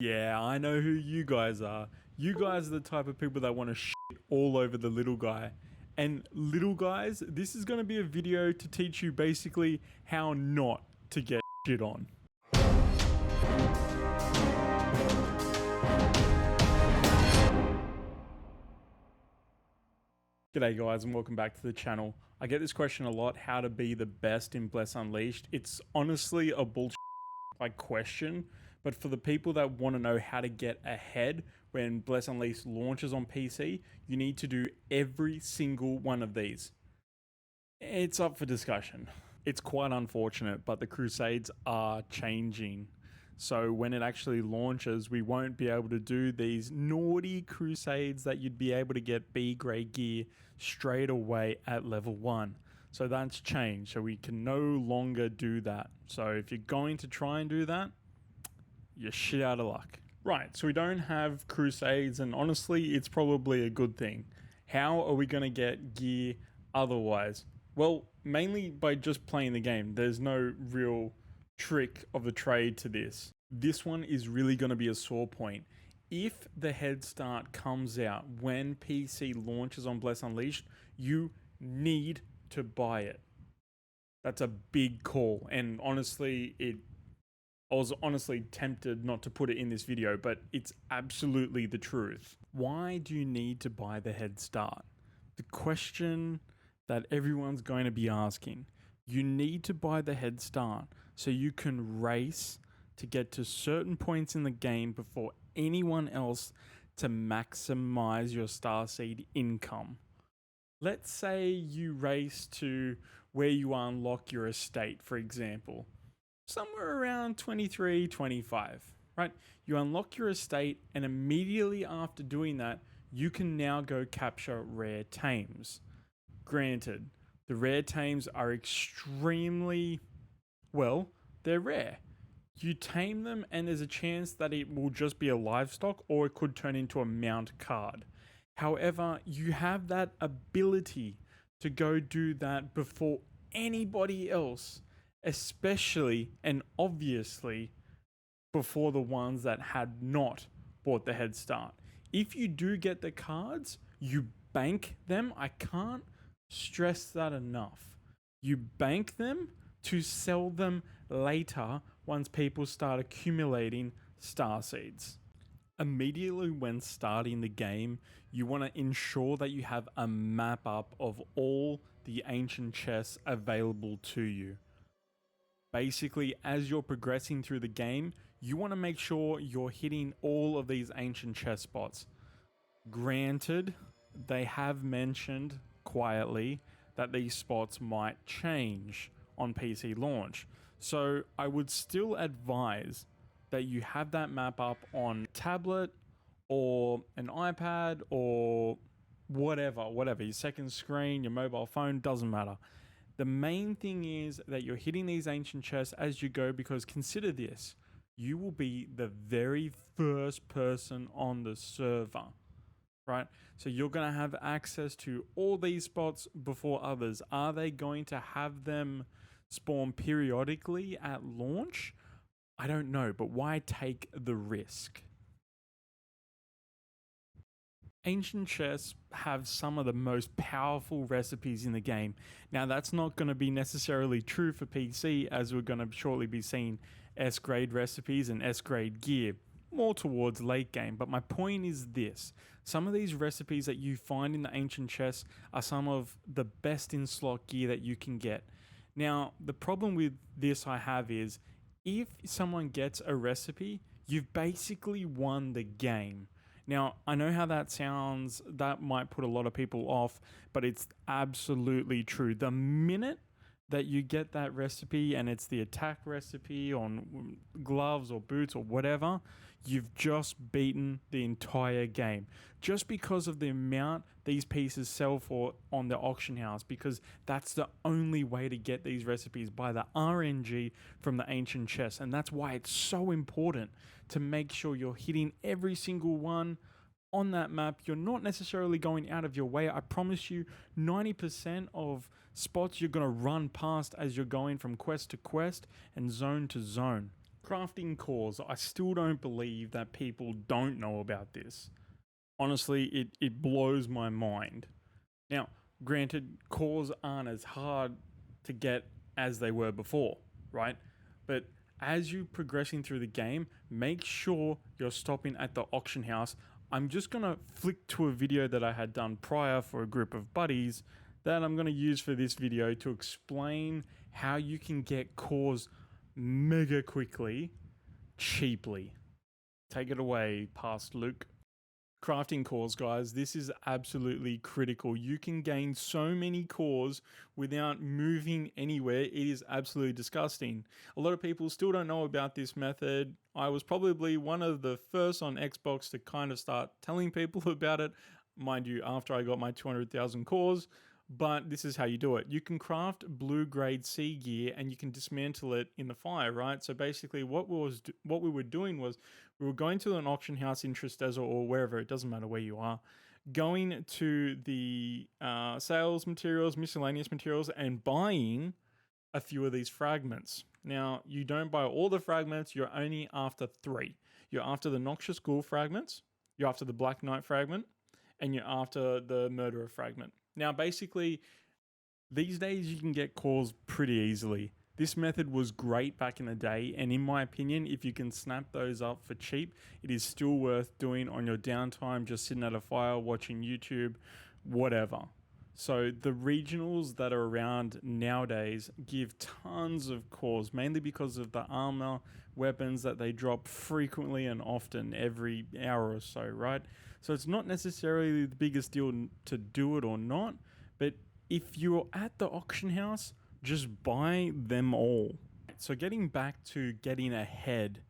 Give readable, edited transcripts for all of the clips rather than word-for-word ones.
Yeah, I know who you guys are. You guys are the type of people that want to shit all over the little guy. And little guys, this is going to be a video to teach you basically how not to get shit on. G'day guys and welcome back to the channel. I get this question a lot, how to be the best in Bless Unleashed. It's honestly a bullshit question, but for the people that want to know how to get ahead when Bless Unleashed launches on PC, you need to do every single one of these. It's up for discussion. It's quite unfortunate, but the Crusades are changing. So when it actually launches, we won't be able to do these naughty Crusades that you'd be able to get B grade gear straight away at level 1. So that's changed. So we can no longer do that. So if you're going to try and do that, you're shit out of luck. Right, so we don't have Crusades, and honestly, it's probably a good thing. How are we going to get gear otherwise? Well, mainly by just playing the game. There's no real trick of the trade to this. This one is really going to be a sore point. If the head start comes out when PC launches on Bless Unleashed, you need to buy it. That's a big call, and honestly, I was honestly tempted not to put it in this video, but it's absolutely the truth. Why do you need to buy the head start? The question that everyone's going to be asking. You need to buy the head start so you can race to get to certain points in the game before anyone else to maximize your starseed income. Let's say you race to where you unlock your estate, for example, somewhere around 23, 25, right? You unlock your estate, and immediately after doing that, you can now go capture rare tames. Granted, the rare tames are extremely, well, they're rare. You tame them and there's a chance that it will just be a livestock or it could turn into a mount card. However, you have that ability to go do that before anybody else, especially and obviously before the ones that had not bought the head start. If you do get the cards, you bank them. I can't stress that enough. You bank them to sell them later once people start accumulating star seeds. Immediately when starting the game, you want to ensure that you have a map up of all the ancient chests available to you. Basically, as you're progressing through the game, you want to make sure you're hitting all of these ancient chest spots. Granted, they have mentioned quietly that these spots might change on PC launch. So I would still advise that you have that map up on tablet or an iPad or whatever, your second screen, your mobile phone, doesn't matter. The main thing is that you're hitting these ancient chests as you go, because consider this, you will be the very first person on the server. Right? So you're going to have access to all these spots before others. Are they going to have them spawn periodically at launch? I don't know, but why take the risk? Ancient chests have some of the most powerful recipes in the game. Now, that's not going to be necessarily true for PC, as we're going to shortly be seeing S-grade recipes and S-grade gear, more towards late game. But my point is this. Some of these recipes that you find in the ancient chests are some of the best in slot gear that you can get. Now, the problem with this I have is, if someone gets a recipe, you've basically won the game. Now, I know how that sounds, that might put a lot of people off, but it's absolutely true. The minute that you get that recipe and it's the attack recipe on gloves or boots or whatever, you've just beaten the entire game. Just because of the amount these pieces sell for on the auction house, because that's the only way to get these recipes, by the RNG from the ancient chests. And that's why it's so important to make sure you're hitting every single one on that map. You're not necessarily going out of your way. I promise you 90% of spots you're going to run past as you're going from quest to quest and zone to zone. Crafting cores. I still don't believe that people don't know about this. Honestly, it blows my mind. Now, granted, cores aren't as hard to get as they were before, right? But as you're progressing through the game, make sure you're stopping at the auction house. I'm just going to flick to a video that I had done prior for a group of buddies that I'm going to use for this video to explain how you can get cores mega quickly, cheaply. Take it away, past Luke. Crafting cores, guys, this is absolutely critical. You can gain so many cores without moving anywhere. It is absolutely disgusting. A lot of people still don't know about this method. I was probably one of the first on Xbox to kind of start telling people about it, mind you, after I got my 200,000 cores. But this is how you do it. You can craft blue grade C gear and you can dismantle it in the fire, right? So basically what we were doing was we were going to an auction house in Tristeza or wherever, it doesn't matter where you are, going to the sales materials, miscellaneous materials, and buying a few of these fragments. Now, you don't buy all the fragments, you're only after 3. You're after the Noxious Ghoul fragments, you're after the Black Knight fragment, and you're after the Murderer fragment. Now, basically, these days you can get cores pretty easily. This method was great back in the day, and in my opinion, if you can snap those up for cheap, it is still worth doing on your downtime, just sitting at a fire, watching YouTube, whatever. So the regionals that are around nowadays give tons of cores, mainly because of the armor, weapons that they drop frequently and often every hour or so, right? So it's not necessarily the biggest deal to do it or not, but if you're at the auction house, just buy them all. So getting back to getting ahead,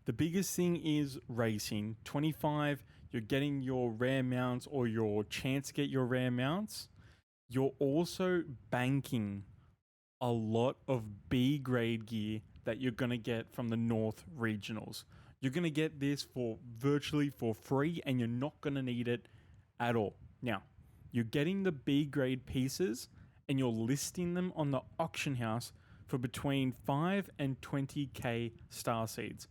the biggest thing is racing. 25, you're getting your rare mounts or your chance to get your rare mounts. You're also banking a lot of B grade gear that you're going to get from the North regionals. You're going to get this for virtually for free and you're not going to need it at all. Now, you're getting the B grade pieces and you're listing them on the auction house for between 5 and 20k star seeds.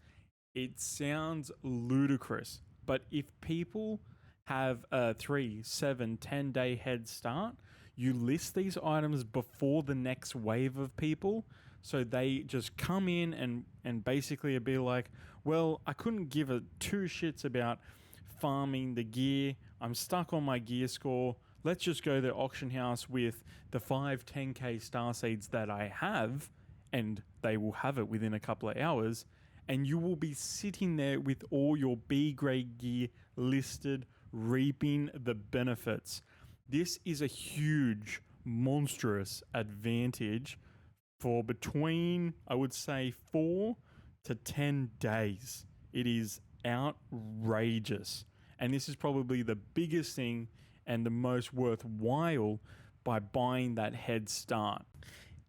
It sounds ludicrous, but if people have a 3, 7, 10 day head start, you list these items before the next wave of people, so they just come in and basically be like, well, I couldn't give a two shits about farming the gear. I'm stuck on my gear score. Let's just go to the auction house with the 5, 10k star seeds that I have, and they will have it within a couple of hours, and you will be sitting there with all your B grade gear listed, reaping the benefits. This is a huge, monstrous advantage for between, I would say, 4 to 10 days. It is outrageous. And this is probably the biggest thing and the most worthwhile by buying that head start.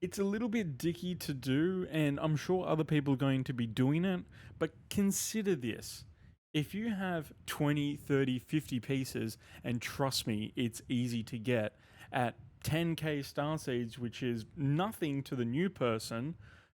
It's a little bit dicky to do, and I'm sure other people are going to be doing it, but consider this. If you have 20, 30, 50 pieces, and trust me, it's easy to get, at 10k star seeds, which is nothing to the new person,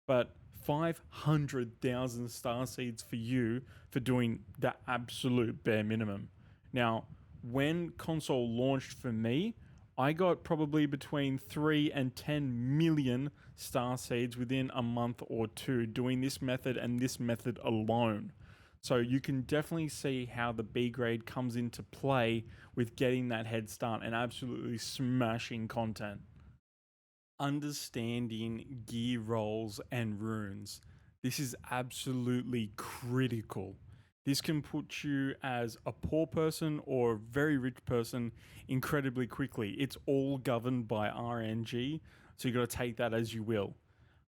but 500,000 star seeds for you for doing the absolute bare minimum. Now, when console launched for me, I got probably between 3 and 10 million star seeds within a month or two doing this method and this method alone. So you can definitely see how the B grade comes into play with getting that head start and absolutely smashing content. Understanding gear rolls and runes. This is absolutely critical. This can put you as a poor person or a very rich person incredibly quickly. It's all governed by RNG, so you got to take that as you will.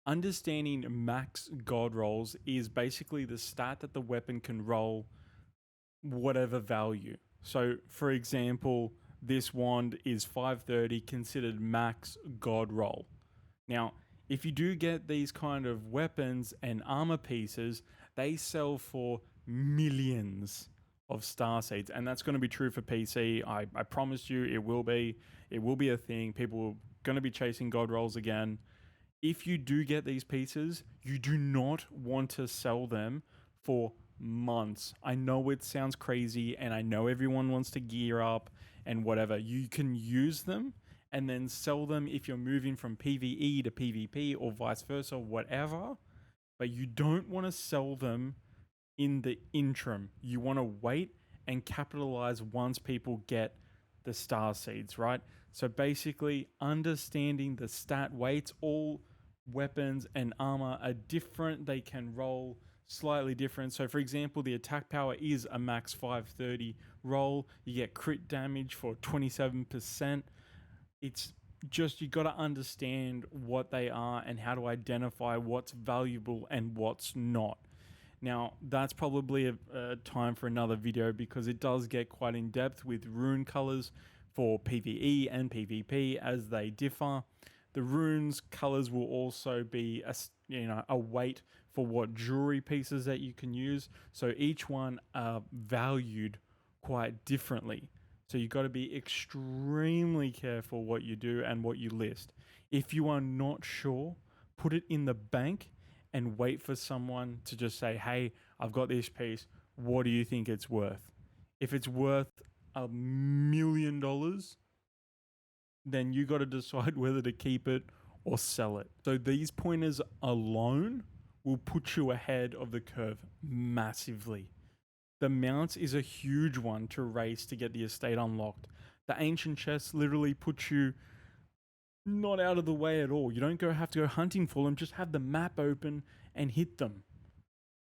Understanding max god rolls is basically the stat that the weapon can roll whatever value. So, for example, this wand is 530, considered max god roll. Now, if you do get these kind of weapons and armor pieces, they sell for millions of star seeds, and that's going to be true for PC. I promise you it will be a thing. People are going to be chasing god rolls again. If you do get these pieces, you do not want to sell them for months. I know it sounds crazy and I know everyone wants to gear up and whatever. You can use them and then sell them if you're moving from PvE to PvP or vice versa, whatever. But you don't want to sell them in the interim. You want to wait and capitalize once people get the star seeds, right? So basically, understanding the stat weights, all weapons and armor are different. They can roll slightly different. So, for example, the attack power is a max 530 roll. You get crit damage for 27%. It's just you got to understand what they are and how to identify what's valuable and what's not. Now, that's probably a time for another video because it does get quite in depth with rune colors for PvE and PvP as they differ. The runes colors will also be a weight for what jewelry pieces that you can use. So each one are valued quite differently. So you've got to be extremely careful what you do and what you list. If you are not sure, put it in the bank and wait for someone to just say, hey, I've got this piece. What do you think it's worth? If it's worth $1 million, then you got to decide whether to keep it or sell it. So these pointers alone will put you ahead of the curve massively. The mounts is a huge one to race to get the estate unlocked. The ancient chests literally put you not out of the way at all. You don't have to go hunting for them, just have the map open and hit them,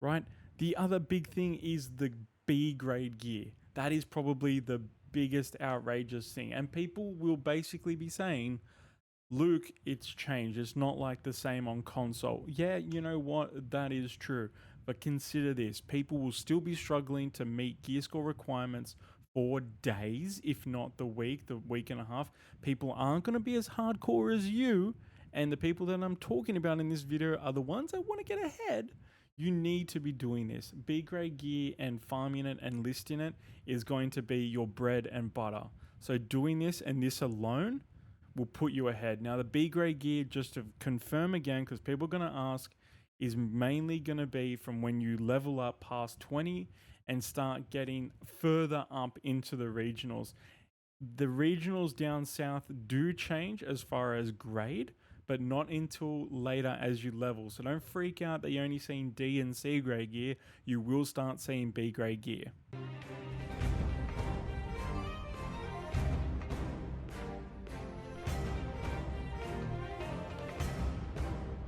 right? The other big thing is the B grade gear. That is probably the biggest outrageous thing. And people will basically be saying, Luke, it's changed. It's not like the same on console. Yeah, you know what? That is true. But consider this. People will still be struggling to meet gear score requirements for days, if not the week and a half. People aren't going to be as hardcore as you. And the people that I'm talking about in this video are the ones that want to get ahead. You need to be doing this. B grade gear and farming it and listing it is going to be your bread and butter. So doing this and this alone will put you ahead. Now the B grade gear, just to confirm again, because people are going to ask, is mainly going to be from when you level up past 20 and start getting further up into the regionals. The regionals down south do change as far as grade, but not until later as you level. So don't freak out that you're only seeing D and C grade gear. You will start seeing B grade gear.